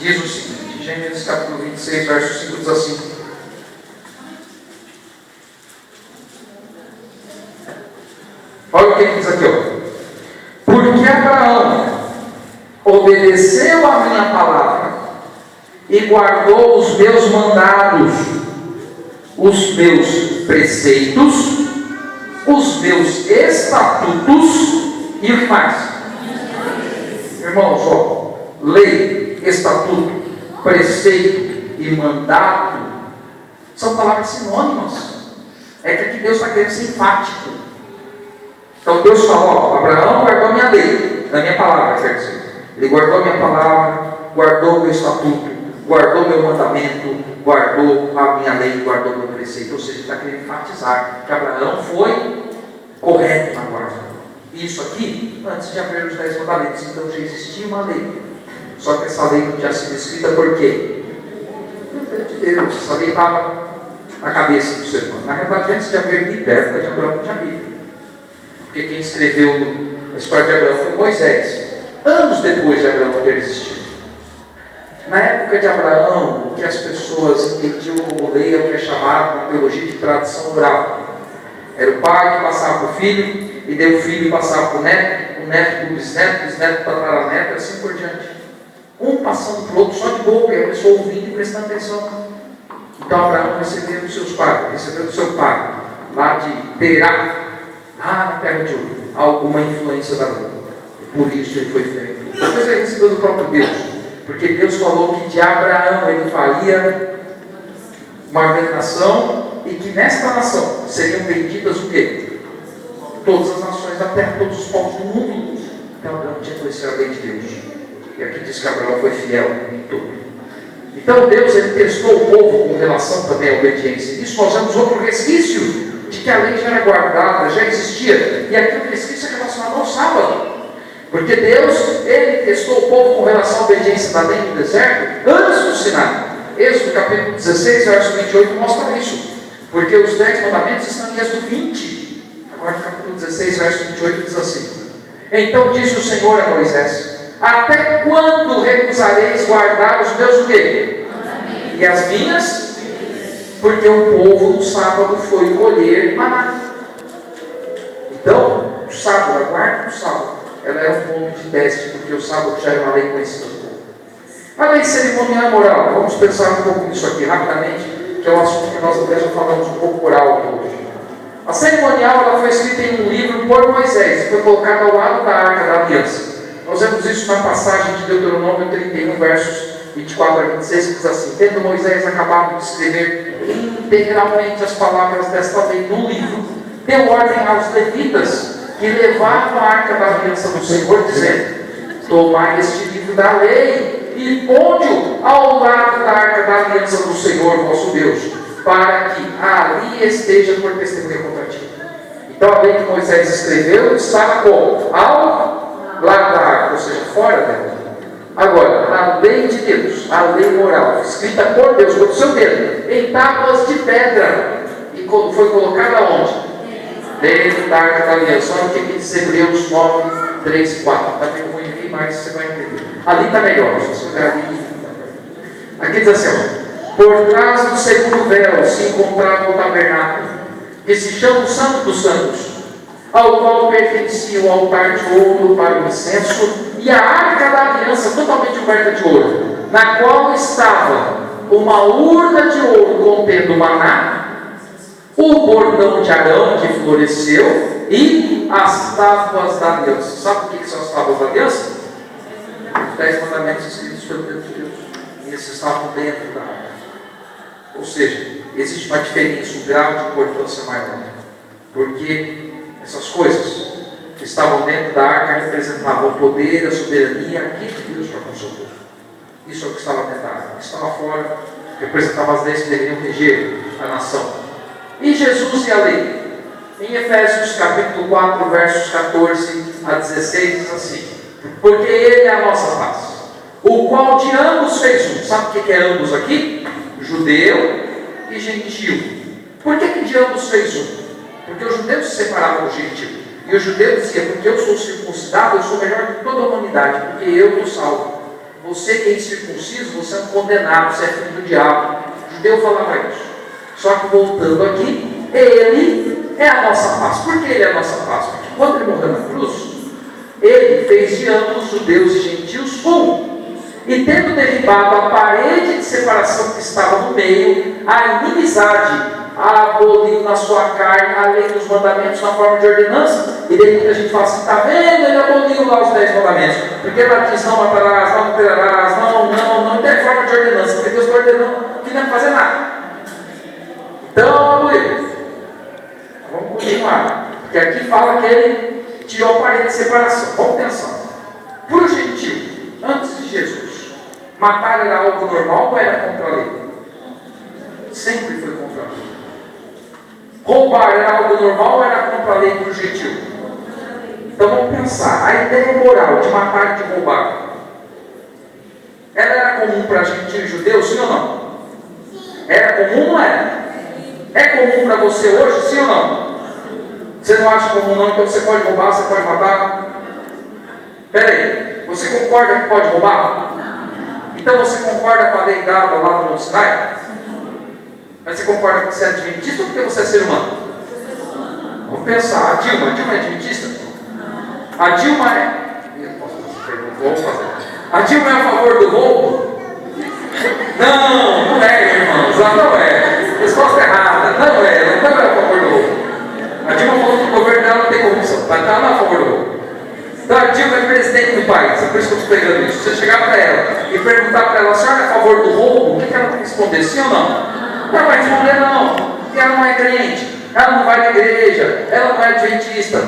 diz o seguinte, Gênesis capítulo 26, verso 5 diz assim: olha o que ele diz aqui, ó. Porque Abraão obedeceu a minha palavra e guardou os meus mandados, os meus preceitos, os meus estatutos e o que mais? Irmãos, ó, lei, estatuto, preceito e mandato são palavras sinônimas. É que aqui Deus está querendo ser enfático. Então Deus falou, ó, Abraão guardou a minha lei, a minha palavra, quer dizer. Ele guardou a minha palavra, guardou o meu estatuto, guardou o meu mandamento, guardou a minha lei, guardou o meu preceito. Ou seja, ele está querendo enfatizar que Abraão foi correto na guarda. Isso aqui, antes de haver os 10 mandamentos, então já existia uma lei. Só que essa lei não tinha sido escrita por quê? De Deus. Essa lei estava na cabeça do ser humano. Na verdade, antes de haver Bíblia, época de Abraão não tinha Bíblia. Porque quem escreveu a história de Abraão foi Moisés, anos depois de Abraão ter existido. Na época de Abraão, o que as pessoas entendiam como lei é o que é chamado na teologia de tradição oral. Era o pai que passava para o filho, e daí o filho passava para o neto para o bisneto para o tataraneto, e assim por diante. Um passando para o outro só de boca, e a pessoa ouvindo e prestando atenção. Então Abraão recebeu dos seus pais, recebeu do seu pai, lá de Terá, lá na terra de Ur, alguma influência da lei. Por isso ele foi feito. Depois ele recebeu do próprio Deus, porque Deus falou que de Abraão ele faria uma grande nação, e que nesta nação seriam benditas o quê? Todas as nações da terra, todos os povos do mundo. Então Abraão tinha conhecido a lei de Deus. E aqui diz que Abraão foi fiel em tudo. Então Deus ele testou o povo com relação também à obediência. Isso nós vemos outro resquício de que a lei já era guardada, já existia. E aqui o resquício é relacionado ao sábado. Porque Deus, ele testou o povo com relação à obediência da lei no deserto antes do Sinai. Êxodo capítulo 16, verso 28 mostra isso. Porque os 10 mandamentos estão em Êxodo 20. Agora capítulo 16, verso 28 diz assim: então disse o Senhor a Moisés: até quando recusareis guardar os meus o quê? E as minhas? Porque o povo no sábado foi colher maná. Então, o sábado, a guarda do sábado, ela é um ponto de teste, porque o sábado já é uma lei conhecida do povo. A lei cerimonial moral, vamos pensar um pouco nisso aqui rapidamente, que é um assunto que nós até já falamos um pouco por alto hoje. A cerimonial ela foi escrita em um livro por Moisés, foi colocada ao lado da Arca da Aliança. Nós vemos isso na passagem de Deuteronômio 31, versos 24 a 26, que diz assim: tendo Moisés acabado de escrever integralmente as palavras desta lei no livro, deu ordem aos levitas que levavam a Arca da Aliança do Senhor, dizendo: tomai este livro da lei e ponde-o ao lado da Arca da Aliança do Senhor vosso Deus, para que ali esteja por testemunha contra ti. Então a lei que Moisés escreveu estava como? Ao lado da arca, ou seja, fora dela. Agora, a lei de Deus, a lei moral, escrita por Deus, com o seu dedo, em tábuas de pedra, e foi colocada onde? Dentro da Arca da Aliança. Olha o que diz Hebreus 9, 3, 4. Está bem ruim aqui, mas você vai entender. Ali está melhor, se você olhar ali. Aqui diz assim, ó: por trás do segundo véu se encontrava o tabernáculo, que se chama o Santo dos Santos, ao qual pertencia o altar de ouro para o incenso e a Arca da Aliança totalmente coberta de ouro, na qual estava uma urna de ouro contendo maná, o bordão de Arão que floresceu e as tábuas da aliança. Sabe o que são as tábuas da aliança? Os 10 mandamentos escritos pelo dedo de Deus. E esses estavam dentro da arca. Ou seja, existe uma diferença, um grau de importância maior. Porque essas coisas que estavam dentro da arca representavam o poder, a soberania, aquilo que Deus já consultou. Isso é o que estava dentro da arca. O que estava fora representava as leis que deveriam reger a nação. E Jesus e a lei? Em Efésios capítulo 4, versos 14 a 16, diz assim: porque Ele é a nossa paz, o qual de ambos fez um. Sabe o que é ambos aqui? Judeu e gentil. Por que de ambos fez um? Porque os judeus se separavam do gentil. E o judeu dizia: porque eu sou circuncidado, eu sou melhor que toda a humanidade, porque eu estou salvo. Você que é incircunciso, você é um condenado, você é filho do diabo. O judeu falava isso. Só que voltando aqui, ele é a nossa paz. Por que ele é a nossa paz? Porque quando ele morreu na cruz, ele fez de ambos judeus e gentios um. E tendo derribado a parede de separação que estava no meio, a inimizade, aboliu na sua carne a lei dos mandamentos na forma de ordenança. E daí muita gente fala assim, está vendo? Ele aboliu lá os 10 mandamentos. Porque lá diz, não matarás, não adulterarás, não tem forma de ordenança. Porque Deus está ordenando que não é fazer nada. Então, aboliu. Vamos continuar. Porque aqui fala que ele tirou a parede de separação. Vamos pensar. Para o gentil, antes de Jesus, matar era algo normal ou era contra a lei? Sempre foi contra a lei. Roubar era algo normal ou era contra a lei para o gentil? Então vamos pensar. A ideia moral de matar e de roubar, ela era comum para gentil e judeu, sim ou não? Era comum ou não era? É comum para você hoje, sim ou não? Você não acha comum não? Então você pode roubar, você pode matar? Espera aí, você concorda que pode roubar? Então você concorda com a lei dada lá no Monte Sinai? Mas você concorda que você é adventista ou porque você é ser humano? Vamos pensar, a Dilma é adventista? A Dilma é... Vamos fazer. A Dilma é a favor do roubo? Não é, irmãos, ela não é. Resposta errada, não é a favor do roubo. A Dilma falou que o governo dela não tem corrupção, mas ela não é a favor do roubo. Então a Dilma é presidente do país, é por isso que eu estou pegando isso. Se você chegar para ela e perguntar para ela, a senhora é a favor do roubo, o que ela vai responder? Sim ou não? Ela vai responder não, porque ela não é crente, ela não vai na igreja, ela não é adventista.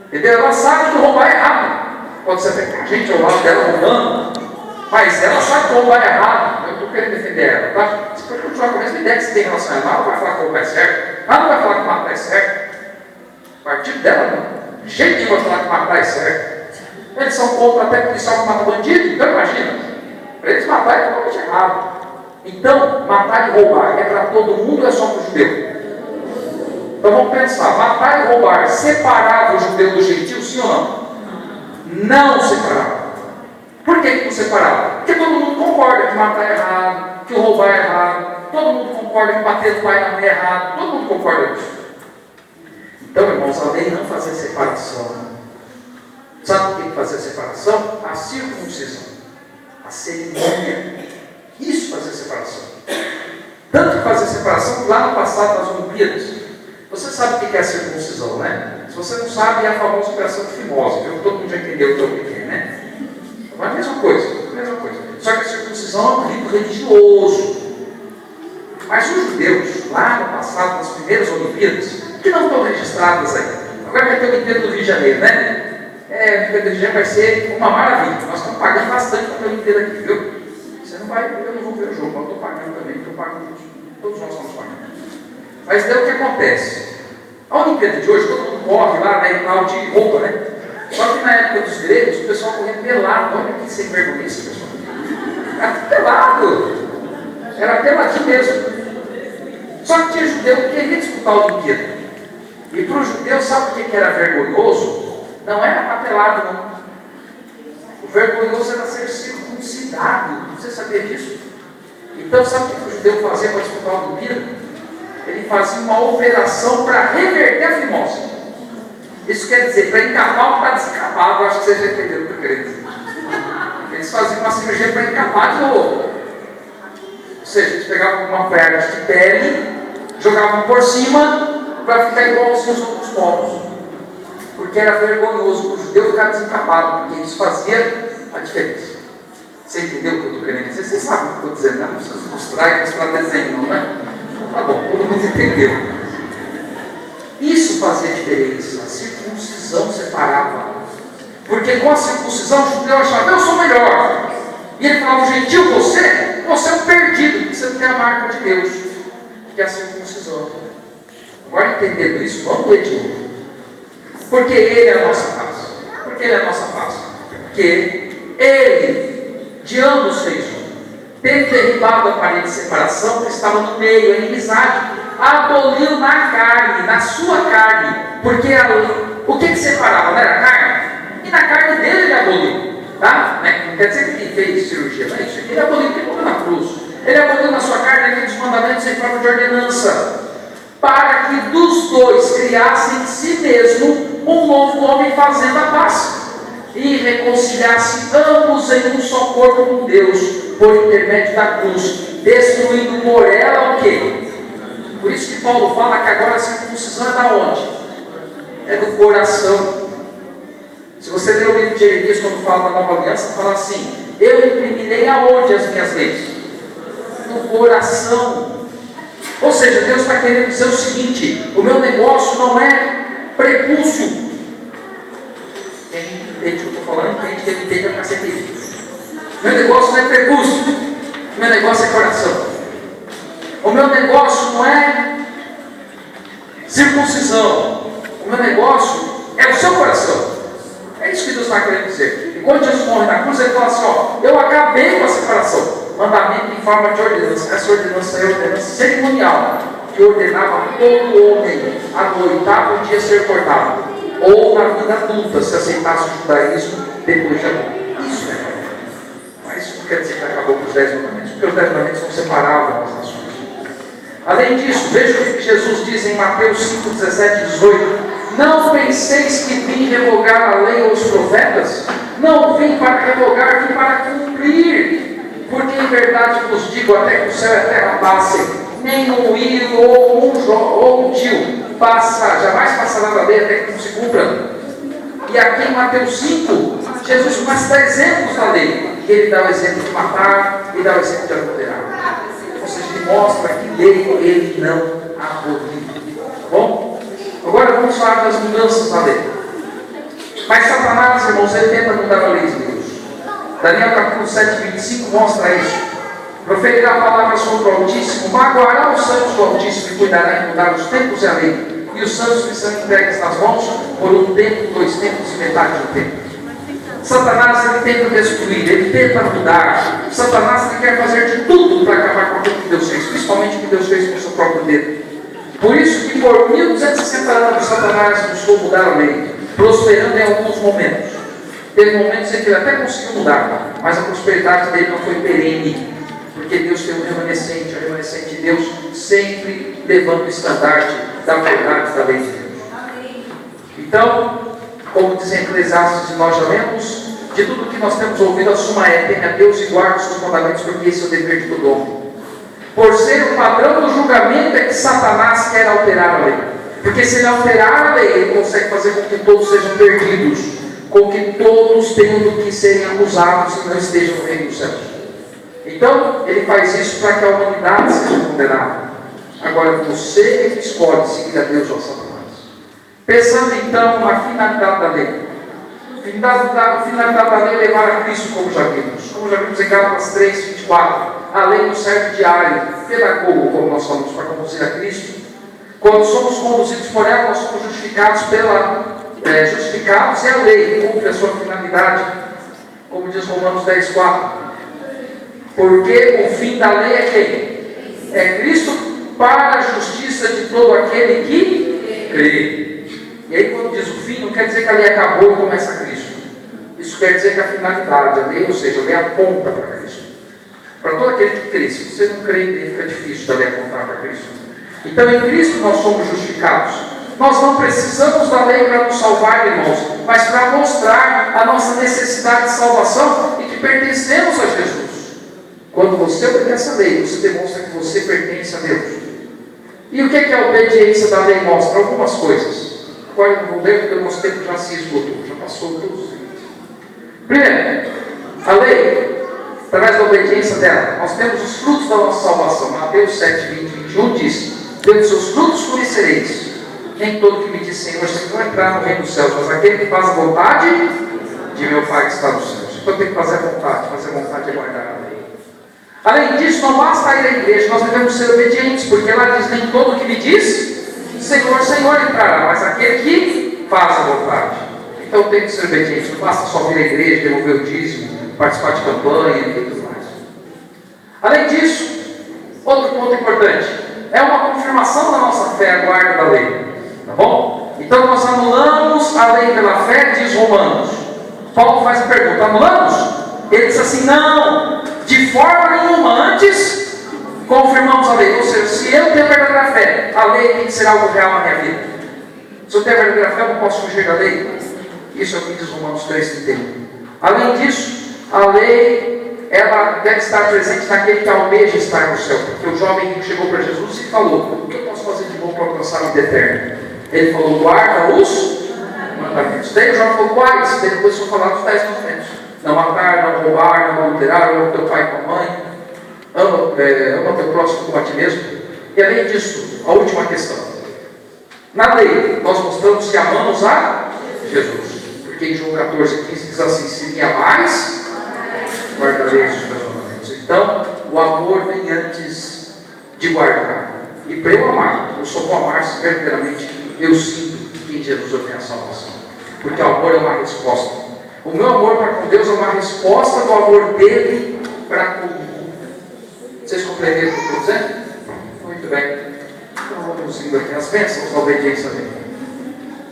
Entendeu? Ela sabe que roubar é errado. Pode ser até que a gente ao lado dela roubando, mas ela sabe que roubar é errado. Eu estou querendo defender ela, tá? Se for continuar com a mesma ideia que você tem em relação a ela, ela não vai falar que roubar é certo, ela não vai falar que matar é certo. O partido dela não. De jeito nenhum vai falar que matar é certo. Eles são contra até policial que mata bandido, então imagina. Para eles matar é totalmente errado. Então, matar e roubar é para todo mundo ou é só para o judeu? Então vamos pensar, matar e roubar separava o judeu do gentil, sim ou não? Não separava. Por que não separava? Porque todo mundo concorda que matar é errado, que roubar é errado, todo mundo concorda que bater no pai e na mãe é errado, todo mundo concorda com isso. Então, irmãos, a lei não fazia separação. Sabe o que fazia separação? A circuncisão, a cerimônia. Isso fazia separação. Tanto que fazia separação que lá no passado, nas Olimpíadas, você sabe o que é a circuncisão, né? Se você não sabe, é a famosa operação de fimose, viu? Todo mundo já entendeu o que é, né? Mas a mesma coisa, Só que a circuncisão é um rito religioso. Mas os judeus, lá no passado, nas primeiras Olimpíadas, que não estão registradas aí. Agora vai ter o Olimpíada do Rio de Janeiro, né? A Olimpíada do Rio de Janeiro vai ser uma maravilha. Nós estamos pagando bastante para a Olimpíada aqui, viu? Você não vai, eu não vou ver o jogo, mas eu estou pagando também, estou pagando, todos nós estamos pagando. Mas daí o que acontece? A Olimpíada de hoje, todo mundo corre lá, né, e tal, de roupa, né? Só que na época dos gregos, o pessoal corria pelado. Olha que sem vergonha esse pessoal. Era pelado. Era peladinho mesmo. Só que tinha judeu que queria disputar a Olimpíada. E para o judeu, sabe o que era vergonhoso? Não era estar pelado, não. O vergonhoso era ser circuncidado. Você sabia disso? Então, sabe o que o judeu fazia para disputar a Olimpíada? Ele fazia uma operação para reverter a fimose. Isso quer dizer, para encapar o que está descapado. Acho que você já entendeu o que eu queria dizer. Eles faziam uma cirurgia para encapar de novo. Ou seja, eles pegavam uma perna de pele, jogavam por cima para ficar igual aos outros povos. Porque era vergonhoso para o judeu ficar desencapado, porque isso fazia a diferença. Você entendeu o que eu estou querendo dizer? Você sabe o que eu estou dizendo, não precisa mostrar desenho, não é? Tá bom, todo mundo entendeu. Isso fazia diferença. A circuncisão separava. Porque com a circuncisão o judeu achava, eu sou melhor. E ele falava, gentil, você é um perdido, porque você não tem a marca de Deus, que é a circuncisão. Agora entendendo isso, vamos ler de novo. Porque Ele é a nossa paz. Porque Ele é a nossa paz. Porque Ele, de ambos fez um. Tendo derribado a parede de separação que estava no meio, a inimizade, aboliu na carne, na sua carne. Porque o que separava? Não era a carne? E na carne dele ele aboliu. Tá? Né? Não quer dizer que ele fez cirurgia, não é isso. Ele aboliu o que morreu na cruz. Ele aboliu na sua carne aqueles mandamentos em forma de ordenança, para que dos dois criasse em si mesmo um novo homem fazendo a paz, e reconciliasse ambos em um só corpo com Deus, por intermédio da cruz, destruindo por ela o quê? Por isso que Paulo fala que agora a circuncisão é da onde? É do coração. Se você ler o livro de Jeremias, quando fala da nova aliança, fala assim: eu imprimirei aonde as minhas leis? No coração. Ou seja, Deus está querendo dizer o seguinte: o meu negócio não é prepúcio. Quem entende o que eu estou falando, entende que ele entende a cacete. Meu negócio não é prepúcio, meu negócio é coração. O meu negócio não é circuncisão, o meu negócio é o seu coração. É isso que Deus está querendo dizer. E quando Jesus morre na cruz, ele fala assim: ó, eu acabei com a separação. Mandamento em forma de ordenança. Essa ordenança é a ordenança cerimonial, que ordenava todo homem a no oitavo dia ser cortado, ou na vida adulta, se aceitasse o judaísmo depois de adulto. Isso é. Mas isso não quer dizer que acabou com os 10 mandamentos, porque os 10 mandamentos não separavam as nações. Além disso, veja o que Jesus diz em Mateus 5, 17 e 18: não penseis que vim revogar a lei ou os profetas? Não vim para revogar, vim para cumprir. Porque em verdade vos digo, até que o céu e a terra passem, nem um hilo ou um tio passa, jamais passará da lei até que não se cumpra. E aqui em Mateus 5, Jesus começa a dar exemplos da lei. Ele dá o exemplo de matar e dá o exemplo de adulterar. Ou seja, ele mostra que lei ele não aboliu. Tá bom? Agora vamos falar das mudanças da lei. Mas Satanás, irmãos, ele tenta mudar a lei de Deus. Daniel capítulo 7, 25 mostra isso. Proferirá palavras contra o Altíssimo, magoará os santos do Altíssimo e cuidará em mudar os tempos e a lei. E os santos que são entregues nas mãos por um tempo, 2 tempos e metade do tempo. Satanás, ele tenta destruir, ele tenta mudar. Satanás, ele quer fazer de tudo para acabar com aquilo que Deus fez, principalmente o que Deus fez com o seu próprio dedo. Por isso que por 1260 anos Satanás buscou mudar a lei, prosperando em alguns momentos. Teve momentos em que ele até conseguiu mudar, mas a prosperidade dele não foi perene, porque Deus tem um remanescente, o remanescente de Deus sempre levando o estandarte da verdade da lei de Deus. Então, como diz em Eclesiastes, e nós já lemos, de tudo que nós temos ouvido, a suma é: teme a Deus e guarde os seus mandamentos, porque esse é o dever de todo homem. Por ser o padrão do julgamento é que Satanás quer alterar a lei, porque se ele alterar a lei, ele consegue fazer com que todos sejam perdidos, com que todos tenham do que serem acusados e não estejam no reino dos céus. Então, ele faz isso para que a humanidade seja condenada. Agora, você escolhe seguir a Deus ou a Satanás. Pensando então na finalidade da lei. A finalidade da lei é levar a Cristo, como já vimos. Como já vimos em Gálatas 3, 24. A lei nos serve de área, pedagogo, como nós falamos, para conduzir a Cristo. Quando somos conduzidos por ela, nós somos justificados justificados, e a lei cumpre a sua finalidade, como diz Romanos 10, 4. Porque o fim da lei é quem? É Cristo para a justiça de todo aquele que crê. E aí quando diz o fim, não quer dizer que a lei acabou e começa Cristo. Isso quer dizer que a finalidade, a lei, ou seja, a lei aponta para Cristo. Para todo aquele que crê. Se você não crê, fica difícil da lei apontar para Cristo. Então em Cristo nós somos justificados. Nós não precisamos da lei para nos salvar, irmãos, mas para mostrar a nossa necessidade de salvação e que pertencemos a Jesus. Quando você obedece a lei, você demonstra que você pertence a Deus. E o que é a obediência da lei mostra? Algumas coisas. Agora eu não vou ler porque o nosso tempo já se esgotou, já passou todos. Primeiro, a lei, através da obediência dela, nós temos os frutos da nossa salvação. Mateus 7, 20 e 21 diz: pelos seus frutos conhecereis. Nem todo que me diz Senhor, Senhor, vai entrar no reino dos céus, mas aquele que faz a vontade de meu Pai que está nos céus. Então tem que fazer a vontade é guardar a lei. Além disso, não basta ir à igreja, nós devemos ser obedientes, porque ela diz: nem todo que me diz Senhor, Senhor entrará, mas aquele que faz a vontade. Então tem que ser obediente, não basta só vir à igreja, devolver o dízimo, participar de campanha e tudo mais. Além disso, outro ponto importante, é uma confirmação da nossa fé, a guarda da lei. Tá bom? Então nós anulamos a lei pela fé, diz Romanos. Paulo faz a pergunta: anulamos? Ele disse assim: não, de forma nenhuma, antes confirmamos a lei. Ou seja, se eu tenho a verdadeira fé, a lei tem que ser algo real na minha vida. Se eu tenho a verdadeira fé, eu não posso fugir da lei. Isso é o que diz Romanos 3,31. Além disso, a lei, ela deve estar presente naquele que almeja estar no céu. Porque o jovem rico chegou para Jesus e falou: o que eu posso fazer de bom para alcançar a vida eterna? Ele falou: guarda os mandamentos. Daí o jovem falou: quais? Daí depois foi falar dos 10 mandamentos: não matar, não roubar, não adulterar, ama teu pai e tua mãe, ama teu próximo como a ti mesmo. E além disso, a última questão: na lei, nós mostramos que amamos a Jesus. Porque em João 14,15 diz assim: se me amais, guardareis os meus mandamentos. Então, o amor vem antes de guardar. E para eu amar, eu só vou amar se verdadeiramente eu sinto que em Jesus eu tenho a salvação. Porque o amor é uma resposta. O meu amor para com Deus é uma resposta do amor dele para comigo. Vocês compreenderam o que eu estou dizendo? Muito bem. Então vamos indo aqui as bênçãos da obediência dele.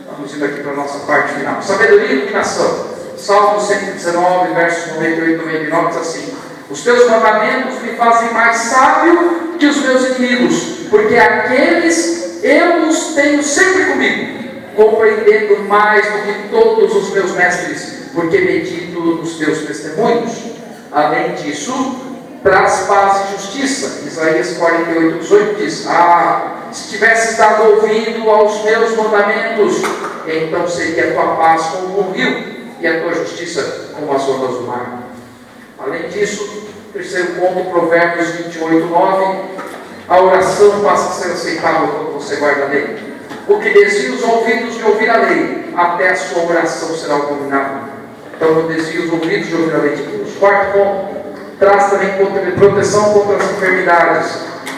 Vamos indo aqui para a nossa parte final. Sabedoria e iluminação. Salmo 119, versos 98 e 99 diz assim: os teus mandamentos me fazem mais sábio que os meus inimigos, porque aqueles eu os tenho sempre comigo, compreendendo mais do que todos os meus mestres, porque medito nos teus testemunhos. Além disso, traz paz e justiça. Isaías 48, 18 diz: se tivesses dado ouvido aos meus mandamentos, então seria a tua paz como um rio, e a tua justiça como as ondas do mar. Além disso, terceiro ponto, Provérbios 28, 9: a oração passa a ser aceitável quando você guarda a lei. O que desvia os ouvidos de ouvir a lei, até a sua oração será abominável. Então, eu desvio os ouvidos de ouvir a lei de Deus. Quarto ponto, traz também proteção contra as enfermidades.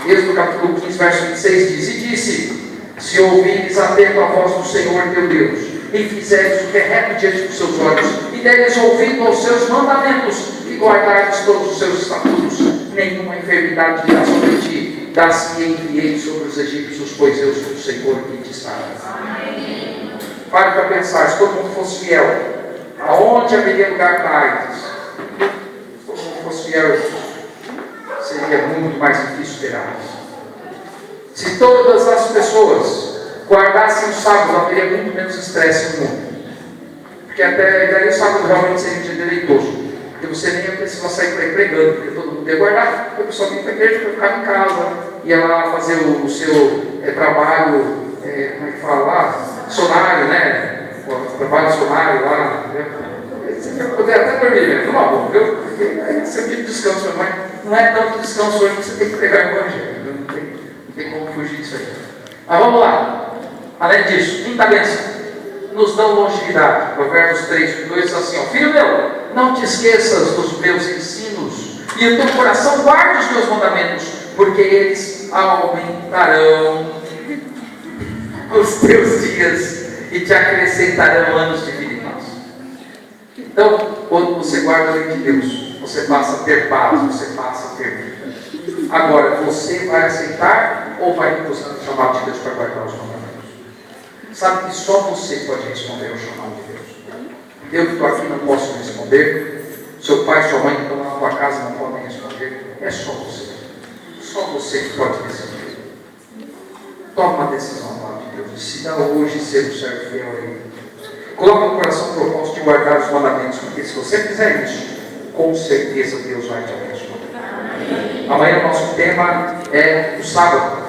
Êxodo capítulo 15, verso 26 diz: e disse, se ouvires atento a voz do Senhor teu Deus, e fizeres o que é reto diante dos seus olhos, e deres ouvido aos seus mandamentos, e guardares todos os seus estatutos, nenhuma enfermidade virá sobre ti, das que enviei sobre os egípcios, pois eu sou o Senhor que te salva. Pare para pensar: se todo mundo fosse fiel, aonde haveria lugar para AIDS? Se todo mundo fosse fiel, seria muito mais difícil ter AIDS. Se todas as pessoas guardassem o sábado, haveria muito menos estresse no mundo. Porque até daí o sábado realmente seria um dia deleitoso. Porque você nem ia precisar sair para ir pregando, porque todo mundo ia guardar, porque o pessoal vinha para a igreja, ficava em casa, ia lá fazer o seu trabalho, como é que fala lá? Sonário, né? O trabalho sonário lá. Você ia poder até dormir mesmo, numa boa, viu? Você pede descanso, mas não é tanto descanso hoje que você tem que pregar o evangelho. Não tem como fugir disso aí. Mas vamos lá. Além disso, quinta bênção: nos dão longevidade. Provérbios 3, 2 diz assim: filho meu, não te esqueças dos meus ensinos, e o teu coração guarde os meus mandamentos, porque eles aumentarão os teus dias e te acrescentarão anos de vida e paz. Então, quando você guarda a lei de Deus, você passa a ter paz, você passa a ter vida. Agora, você vai aceitar ou vai recusar o chamado de Deus para guardar os mandamentos? Sabe que só você pode responder ao chamado de Deus. Eu que estou aqui não posso responder. Seu pai, sua mãe que estão na tua casa não podem responder. É só você. Só você que pode responder. Toma uma decisão ao lado de Deus. Decida hoje ser um servo fiel a Ele. Coloque no coração o propósito de guardar os mandamentos, porque se você fizer isso, com certeza Deus vai te abençoar. Amanhã o nosso tema é o sábado.